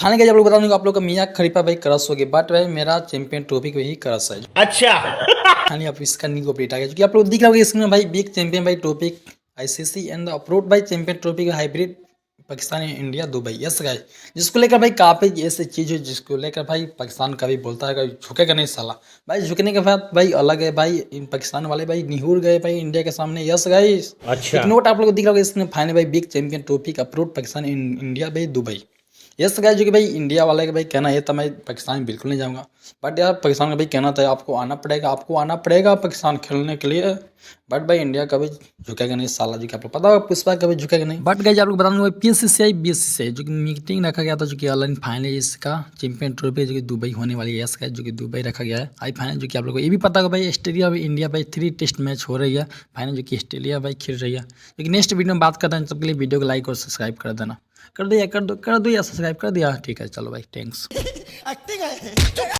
Finally guys आप लोग बता दूं आप लोग का मियां खलीफा भाई क्रश हो गए, बट भाई मेरा चैंपियन ट्रॉफी को ही क्रश है। अच्छा। फाइनली आप इसका न्यू अपडेट आ गया, क्योंकि आप लोग दिख रहा होगा इसमें भाई बिग चैंपियन भाई टॉपिक आईसीसी एंड अप्रोड भाई चैंपियन ट्रॉफी का hybrid Pakistan India Dubai. Yes guys, जिसको लेकर भाई काफी ऐसी चीज है जिसको लेकर भाई पाकिस्तान कभी बोलता है कभी झुकेगा नहीं साला। भाई झुकने के बाद भाई अलग है भाई, इन पाकिस्तान वाले भाई निहुर गए भाई इंडिया के सामने। यस गाइस, अच्छा। एक नोट आप लोग को दिख रहा होगा इसमें फाइनली भाई बिग चैंपियन ट्रॉफी का अप्रोड पाकिस्तान इंडिया भाई दुबई। यस गाइस, जो कि भाई इंडिया वाले का भाई कहना ये था मैं पाकिस्तान बिल्कुल नहीं जाऊंगा, बट यार पाकिस्तान का भाई कहना था आपको आना पड़ेगा पाकिस्तान खेलने के लिए। बट भाई इंडिया कभी झुकेगा नहीं साला, जो कि आपको पता होगा पुष्पा कभी झुकेगा नहीं। बट गाइस आप लोग बता दूंगा पीसीसीआई बीसीसीआई जो कि मीटिंग रखा गया था, जो कि ऑनलाइन फाइनल इसका चैंपियन ट्रॉफी जो कि दुबई होने वाली है। यस गाइस, जो कि दुबई रखा गया है आई फाइनल, जो कि आप लोग को ये भी पता होगा भाई ऑस्ट्रेलिया भाई इंडिया भाई 3 टेस्ट मैच हो रही है फाइनल, जो कि ऑस्ट्रेलिया भाई खेल रही है। लेकिन नेक्स्ट वीडियो में बात करते हैं, सबके लिए वीडियो को लाइक और सब्सक्राइब कर देना। कर दो या सब्सक्राइब कर दिया, ठीक है चलो भाई थैंक्स।